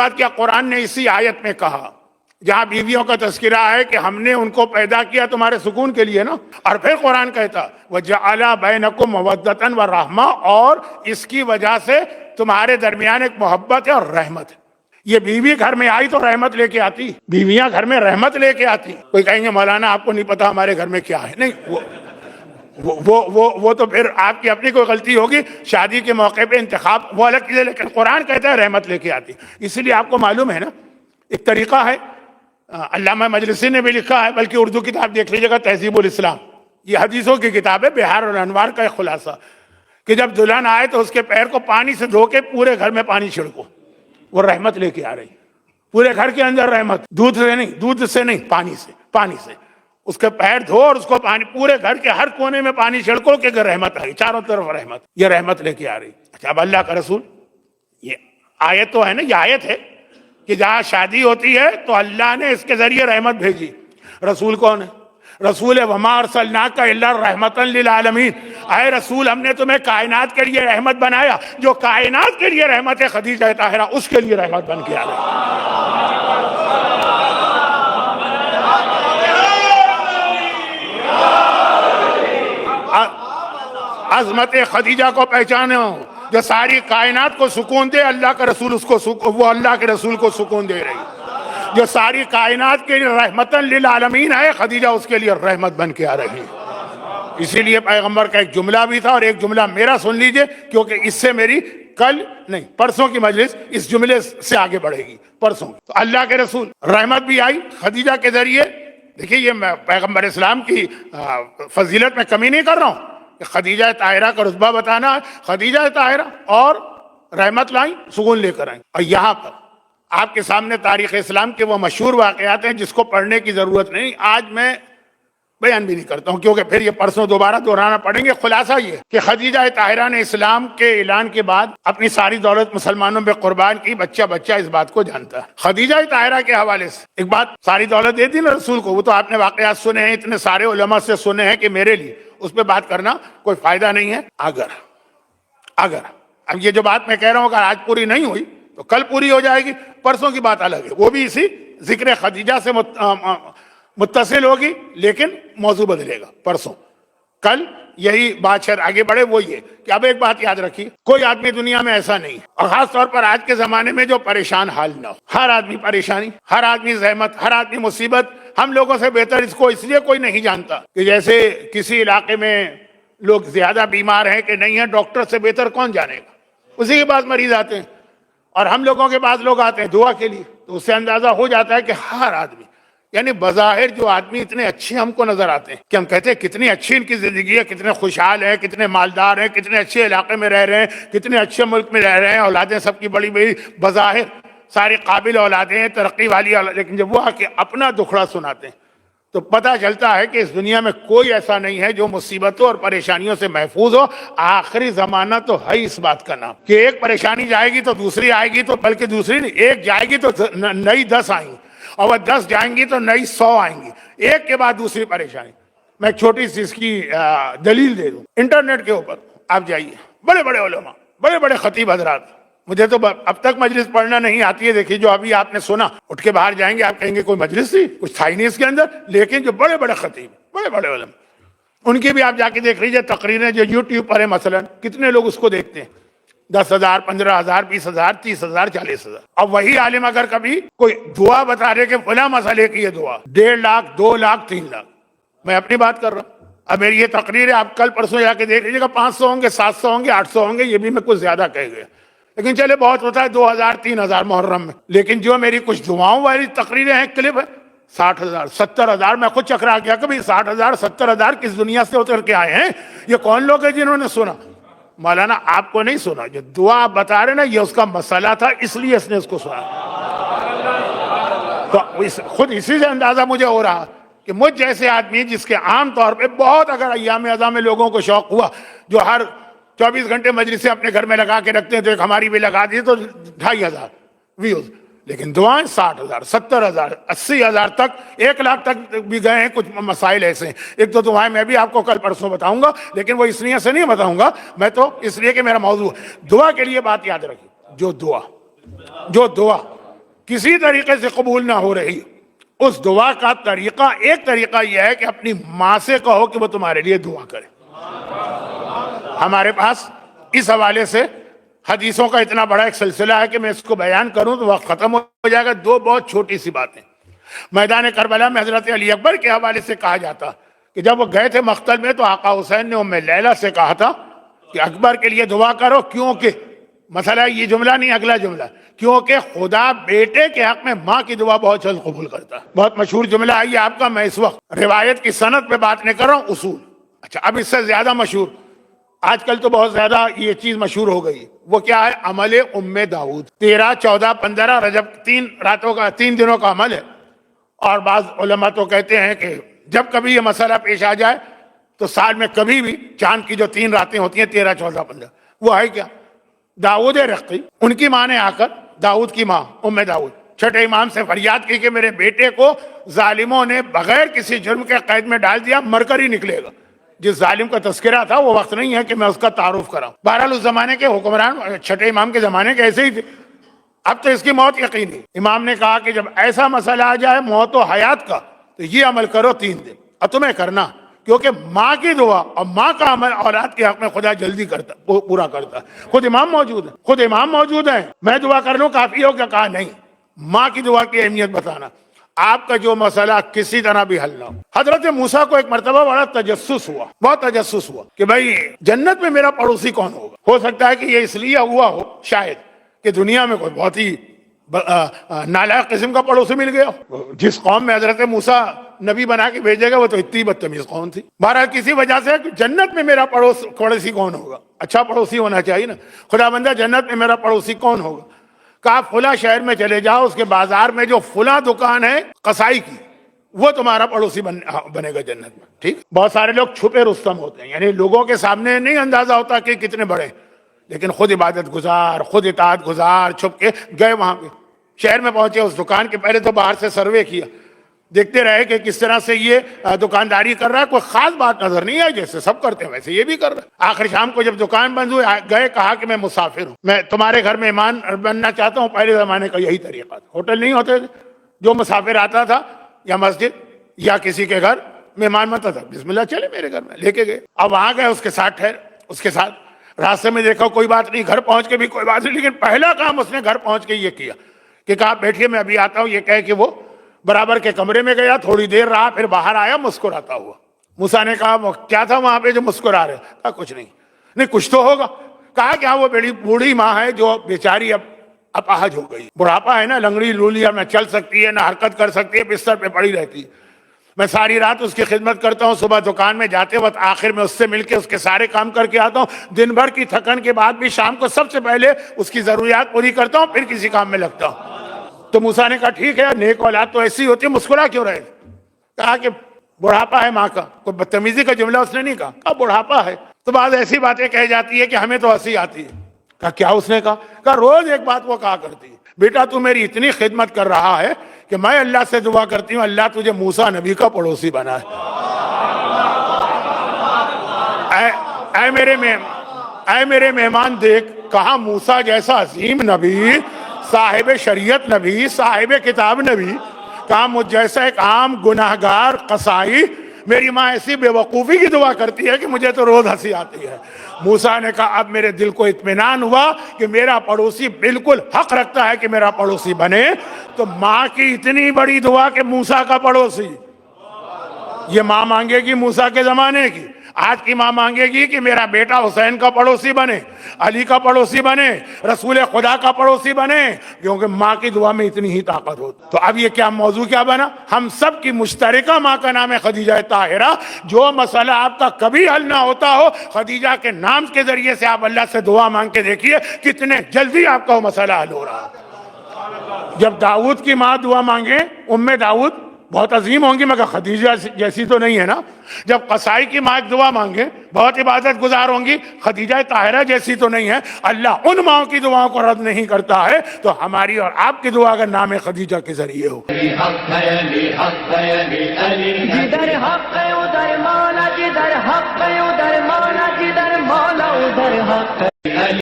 بات کیا قرآن نے اسی آیت میں کہا جہاں بیویوں کا تذکرہ ہے کہ ہم نے ان کو پیدا کیا تمہارے سکون کے لیے نا، اور پھر قرآن کہتا وَجَعَلَ بَيْنَكُمْ مَوَدَّةً وَرَحْمَةً، اور اس کی وجہ سے تمہارے درمیان ایک محبت ہے اور رحمت ہے۔ یہ بیوی گھر میں آئی تو رحمت لے کے آتی، بیویاں گھر میں رحمت لے کے آتی۔ کوئی کہیں گے مولانا آپ کو نہیں پتا ہمارے گھر میں کیا ہے، نہیں، وہ تو پھر آپ کی اپنی کوئی غلطی ہوگی، شادی کے موقع پہ انتخاب وہ الگ چیز ہے، لیکن قرآن کہتا ہے رحمت لے کے آتی۔ اسی لیے آپ کو معلوم ہے نا ایک طریقہ ہے، علامہ مجلسی نے بھی لکھا ہے، بلکہ اردو کتاب دیکھ لیجیے گا تہذیب الاسلام، یہ حدیثوں کی کتاب ہے، بہار الانوار کا ایک خلاصہ، کہ جب دلہن آئے تو اس کے پیر کو پانی سے دھو کے پورے گھر میں پانی چھڑکو، وہ رحمت لے کے آ رہی، پورے گھر کے اندر رحمت، دودھ سے نہیں، پانی سے اس کے پیر دھو اور اس کو پانی پورے گھر کے ہر کونے میں پانی چھڑکو کہ رحمت آئی، چاروں طرف رحمت، یہ رحمت لے کے آ رہی۔ اچھا اب اللہ کا رسول، یہ آیت تو ہے نا، یہ آیت ہے کہ جہاں شادی ہوتی ہے تو اللہ نے اس کے ذریعے رحمت بھیجی۔ رسول کون ہے؟ رسول ہے وما ارسلناک الا رحمتا للعالمین، اے رسول ہم نے تمہیں کائنات کے لیے رحمت بنایا، جو کائنات کے لیے رحمت ہے خدیجہ طاہرہ اس کے لیے رحمت بن کے آ رہی۔ عظمت خدیجہ کو پہچانو، جو ساری کائنات کو سکون دے، اللہ کا رسول وہ اللہ کے رسول کو سکون دے رہی، جو ساری کائنات کے لیے رحمتاً للعالمین ہے، خدیجہ اس کے لیے رحمت بن کے آ رہی۔ اسی لیے پیغمبر کا ایک جملہ بھی تھا، اور ایک جملہ میرا سن لیجئے، کیونکہ اس سے میری پرسوں کی مجلس اس جملے سے آگے بڑھے گی۔ پرسوں تو اللہ کے رسول رحمت بھی آئی خدیجہ کے ذریعے۔ دیکھیے یہ میں پیغمبر اسلام کی فضیلت میں کمی نہیں کر رہا ہوں، خدیجہ طاہرہ کا رتبہ بتانا ہے، خدیجہ طاہرہ اور رحمت لائیں، سکون لے کر آئیں۔ اور یہاں پر آپ کے سامنے تاریخ اسلام کے وہ مشہور واقعات ہیں جس کو پڑھنے کی ضرورت نہیں، آج میں بیان بھی نہیں کرتا ہوں کیونکہ پھر یہ پرسوں دوبارہ دہرانا پڑیں گے۔ خلاصہ یہ کہ خدیجہ طاہرہ نے اسلام کے اعلان کے بعد اپنی ساری دولت مسلمانوں پہ قربان کی، بچہ اس بات کو جانتا ہے۔ خدیجہ طاہرہ کے حوالے سے ایک بات، ساری دولت دے دی نا رسول کو، وہ تو آپ نے واقعات سنے ہیں، اتنے سارے علماء سے سنے ہیں کہ میرے لیے اس پہ بات کرنا کوئی فائدہ نہیں ہے۔ اگر اب یہ جو بات میں کہہ رہا ہوں اگر آج پوری نہیں ہوئی تو کل پوری ہو جائے گی، پرسوں کی بات الگ ہے، وہ بھی اسی ذکر خدیجہ سے متصل ہوگی، لیکن موضوع بدلے گا پرسوں۔ کل یہی بات شاید آگے بڑھے، وہ یہ کہ اب ایک بات یاد رکھیے، کوئی آدمی دنیا میں ایسا نہیں، اور خاص طور پر آج کے زمانے میں جو پریشان حال نہ ہو۔ ہر آدمی پریشانی، ہر آدمی زحمت، ہر آدمی مصیبت، ہم لوگوں سے بہتر اس کو اس لیے کوئی نہیں جانتا کہ جیسے کسی علاقے میں لوگ زیادہ بیمار ہیں کہ نہیں ہیں، ڈاکٹر سے بہتر کون جانے گا، اسی کے پاس مریض آتے ہیں، اور ہم لوگوں کے پاس لوگ آتے ہیں دعا کے لیے، تو اس سے اندازہ ہو جاتا ہے کہ ہر آدمی، یعنی بظاہر جو آدمی اتنے اچھے ہم کو نظر آتے ہیں کہ ہم کہتے ہیں کتنی اچھی ان کی زندگی ہے، کتنے خوشحال ہیں، کتنے مالدار ہیں، کتنے اچھے علاقے میں رہ رہے ہیں، کتنے اچھے ملک میں رہ رہے ہیں، اولادیں سب کی بڑی بڑی بظاہر ساری قابل اولادیں ہیں، ترقی والی لیکن جب وہ آ کے اپنا دکھڑا سناتے ہیں تو پتہ چلتا ہے کہ اس دنیا میں کوئی ایسا نہیں ہے جو مصیبتوں اور پریشانیوں سے محفوظ ہو۔ آخری زمانہ تو ہے اس بات کا نام کہ ایک پریشانی جائے گی تو دوسری آئے گی، تو بلکہ دوسری نہیں، ایک جائے گی تو نئی 10 آئیں گی، اور وہ 10 جائیں گی تو نئی 100 آئیں گی، ایک کے بعد دوسری پریشانی۔ میں ایک چھوٹی سی اس کی دلیل دے دوں، انٹرنیٹ کے اوپر آپ جائیے، بڑے بڑے علماء، بڑے بڑے خطیب حضرات، مجھے تو اب تک مجلس پڑھنا نہیں آتی ہے، دیکھیے جو ابھی آپ نے سنا، اٹھ کے باہر جائیں گے آپ کہیں گے کوئی مجلس تھی، کچھ تھا ہی نہیں اس کے اندر، لیکن جو بڑے بڑے خطیب، بڑے بڑے علماء، ان کی بھی آپ جا کے دیکھ لیجیے تقریریں جو یوٹیوب پر ہیں، مثلا کتنے لوگ اس کو دیکھتے ہیں، 10,000 15,000 20,000 30,000 40,000۔ اب وہی عالم اگر کبھی کوئی دعا بتا رہے کہ فلاں مسئلے کی یہ دعا 1.5 لاکھ 2 لاکھ 3 لاکھ، میں اپنی بات کر رہا ہوں، اب میری یہ تقریر ہے، آپ کل پرسوں جا کے دیکھ لیجیے گا، 500 ہوں گے 700 ہوں گے 800 ہوں گے، یہ بھی میں کچھ زیادہ کہہ گیا، لیکن چلے بہت ہوتا ہے 2,000 3,000 محرم میں، لیکن جو میری کچھ دعاؤں والی تقریریں ہیں، کلپ ہے 60,000 70,000، میں خود چکرا گیا کبھی 60,000 70,000 کس دنیا سے اتر کے آئے ہیں، یہ کون لوگ ہیں جنہوں نے سنا؟ مولانا آپ کو نہیں سنا، جو دعا آپ بتا رہے نا یہ اس کا مسئلہ تھا، اس لیے اس نے اس کو سنا، تو خود اسی سے اندازہ مجھے ہو رہا کہ مجھ جیسے آدمی جس کے عام طور پہ بہت اگر ایام اعظام میں لوگوں کو شوق ہوا، جو ہر 24 گھنٹے مجلسیں اپنے گھر میں لگا کے رکھتے ہیں، تو ایک ہماری بھی لگا دی تو 2,500 ویوز، لیکن دعائیں 60,000 70,000 80,000 تک 1 لاکھ تک بھی گئے ہیں، کچھ مسائل ایسے ہیں۔ ایک تو دعائیں میں بھی آپ کو کل پرسوں بتاؤں گا، لیکن وہ اس لیے سے نہیں بتاؤں گا، میں تو اس لیے کہ میرا موضوع دعا کے لیے بات یاد رکھیں، جو دعا کسی طریقے سے قبول نہ ہو رہی، اس دعا کا طریقہ، ایک طریقہ یہ ہے کہ اپنی ماں سے کہو کہ وہ تمہارے لیے دعا کرے۔ ہمارے پاس اس حوالے سے حدیثوں کا اتنا بڑا ایک سلسلہ ہے کہ میں اس کو بیان کروں تو وقت ختم ہو جائے گا۔ دو بہت چھوٹی سی باتیں۔ میدان کربلا میں حضرت علی اکبر کے حوالے سے کہا جاتا کہ جب وہ گئے تھے مقتل میں تو آقا حسین نے ام لیلہ سے کہا تھا کہ اکبر کے لیے دعا کرو، کیونکہ مسئلہ یہ جملہ نہیں، اگلا جملہ، کیونکہ خدا بیٹے کے حق میں ماں کی دعا بہت جلد قبول کرتا ہے۔ بہت مشہور جملہ ہے یہ آپ کا، میں اس وقت روایت کی سند پہ بات نہیں کر رہا ہوں، اصول۔ اچھا، اب اس سے زیادہ مشہور، آج کل تو بہت زیادہ یہ چیز مشہور ہو گئی، وہ کیا ہے؟ عمل ام داؤد۔ 13، 14، 15 رجب 3 دنوں کا عمل ہے، اور بعض علماء تو کہتے ہیں کہ جب کبھی یہ مسئلہ پیش آ جائے تو سال میں کبھی بھی چاند کی جو 3 راتیں ہوتی ہیں 13، 14، 15، وہ ہے کیا؟ داؤد رقی، ان کی ماں نے آ کر، داؤد کی ماں ام داؤد، چھٹے امام سے فریاد کی کہ میرے بیٹے کو ظالموں نے بغیر کسی جرم کے قید میں ڈال دیا، مر کر ہی نکلے گا۔ جس ظالم کا تذکرہ تھا وہ وقت نہیں ہے کہ میں اس کا تعارف کراؤں۔ بہرحال اس زمانے کے حکمران چھٹے امام کے زمانے کے ایسے ہی تھے۔ اب تو اس کی موت یقینی۔ امام نے کہا کہ جب ایسا مسئلہ آ جائے موت و حیات کا تو یہ عمل کرو 3 دن، اور تمہیں کرنا، کیونکہ ماں کی دعا اور ماں کا عمل اولاد کے حق میں خدا جلدی کرتا، پورا کرتا ہے۔ خود امام موجود ہیں، میں دعا کر لوں کافی ہو کیا؟ کہا نہیں، ماں کی دعا کی اہمیت بتانا۔ آپ کا جو مسئلہ کسی طرح بھی حل نہ ہو۔ حضرت موسیٰ کو ایک مرتبہ بڑا تجسس ہوا، بہت تجسس ہوا کہ بھائی جنت میں میرا پڑوسی کون ہوگا؟ ہو سکتا ہے کہ یہ اس لیے ہوا ہو شاید کہ دنیا میں کوئی بہت ہی نالائق قسم کا پڑوسی مل گیا ہو۔ جس قوم میں حضرت موسیٰ نبی بنا کے بھیجے گا وہ تو اتنی بدتمیز قوم تھی۔ بہرحال کسی وجہ سے جنت میں میرا پڑوسی کون ہوگا؟ اچھا پڑوسی ہونا چاہیے نا۔ خدا بندہ جنت میں میرا پڑوسی کون ہوگا؟ کہا فلاں شہر میں چلے جاؤ، اس کے بازار میں جو فلاں دکان ہے قصائی کی، وہ تمہارا پڑوسی بنے گا جنت میں۔ ٹھیک، بہت سارے لوگ چھپے رستم ہوتے ہیں، یعنی لوگوں کے سامنے نہیں اندازہ ہوتا کہ کتنے بڑے، لیکن خود عبادت گزار، خود اطاعت گزار، چھپ کے گئے وہاں پہ، شہر میں پہنچے اس دکان کے، پہلے تو باہر سے سروے کیا، دیکھتے رہے کہ کس طرح سے یہ دکانداری کر رہا ہے، کوئی خاص بات نظر نہیں آئی، جیسے سب کرتے ہیں ویسے یہ بھی کر رہا ہے۔ آخر شام کو جب دکان بند ہوئی گئے، کہا کہ میں مسافر ہوں، میں تمہارے گھر مہمان بننا چاہتا ہوں۔ پہلے زمانے کا یہی طریقہ تھا، ہوٹل نہیں ہوتے تھے، جو مسافر آتا تھا یا مسجد یا کسی کے گھر مہمان بنتا تھا، بسم اللہ چلے میرے گھر میں، لے کے گئے۔ اب وہاں گئے، اس کے ساتھ ٹھہرے، اس کے ساتھ راستے میں دیکھا کوئی بات نہیں، گھر پہنچ کے بھی کوئی بات نہیں، لیکن پہلا کام اس نے گھر پہنچ کے یہ کیا کہ کہا بیٹھیے میں ابھی آتا ہوں۔ یہ کہے کہ وہ برابر کے کمرے میں گیا، تھوڑی دیر رہا، پھر باہر آیا مسکراتا ہوا۔ موسیٰ نے کہا وہ کیا تھا وہاں پہ جو مسکرا رہے؟ کہا کچھ نہیں کچھ تو ہوگا۔ کہا کہ ہاں وہ بڑی بوڑھی ماں ہے جو بیچاری اب اپاہج ہو گئی، بڑھاپا ہے نا، لنگڑی لولیا، نہ چل سکتی ہے نہ حرکت کر سکتی ہے، بستر پہ پڑی رہتی ہے۔ میں ساری رات اس کی خدمت کرتا ہوں، صبح دکان میں جاتے وقت آخر میں اس سے مل کے اس کے سارے کام کر کے آتا ہوں، دن بھر کی تھکن کے بعد بھی شام کو سب سے پہلے اس کی ضروریات پوری کرتا ہوں، پھر کسی کام میں لگتا ہوں۔ تو موسیٰ نے کہا ٹھیک ہے، نیک اولاد تو ایسی ہوتی ہے، مسکرا کیوں رہے؟ کہا کہ بڑھاپا ہے ماں کا۔ کوئی بدتمیزی کا جملہ اس نے نہیں کہا بڑھاپا ہے۔ تو بعض ایسی باتیں کہی جاتی ہے کہ ہمیں تو ہنسی آتی ہے۔ کہا کیا اس نے کہا روز ایک بات وہ کہا کرتی ہے، بیٹا تو میری اتنی خدمت کر رہا ہے کہ میں اللہ سے دعا کرتی ہوں اللہ تجھے موسیٰ نبی کا پڑوسی بنائے۔ اے میرے مہمان دیکھ، کہاں موسیٰ جیسا عظیم نبی، صاحب شریعت نبی، صاحب کتاب نبی، کہاں مجھ جیسا ایک عام گناہگار قصائی، میری ماں ایسی بے وقوفی کی دعا کرتی ہے کہ مجھے تو روز ہنسی آتی ہے۔ موسیٰ نے کہا اب میرے دل کو اطمینان ہوا کہ میرا پڑوسی بالکل حق رکھتا ہے کہ میرا پڑوسی بنے۔ تو ماں کی اتنی بڑی دعا کہ موسیٰ کا پڑوسی، یہ ماں مانگے گی موسیٰ کے زمانے کی، آج کی ماں مانگے گی کہ میرا بیٹا حسین کا پڑوسی بنے، علی کا پڑوسی بنے، رسول خدا کا پڑوسی بنے، کیونکہ ماں کی دعا میں اتنی ہی طاقت ہوتی۔ تو اب یہ کیا موضوع کیا بنا؟ ہم سب کی مشترکہ ماں کا نام ہے خدیجہ طاہرہ۔ جو مسئلہ آپ کا کبھی حل نہ ہوتا ہو، خدیجہ کے نام کے ذریعے سے آپ اللہ سے دعا مانگ کے دیکھیے کتنے جلدی آپ کا وہ مسئلہ حل ہو رہا ہے۔ جب داؤد کی ماں دعا مانگے، ام داؤد بہت عظیم ہوں گی مگر خدیجہ جیسی تو نہیں ہے نا۔ جب قصائی کی ماں دعا مانگے، بہت عبادت گزار ہوں گی، خدیجہ طاہرہ جیسی تو نہیں ہے۔ اللہ ان ماں کی دعاؤں کو رد نہیں کرتا ہے، تو ہماری اور آپ کی دعا اگر نام خدیجہ کے ذریعے ہو۔ جدھر حق ہے ادھر مولا، جدھر حق ہے ادھر مولا، جدھر مولا ادھر حق ہے۔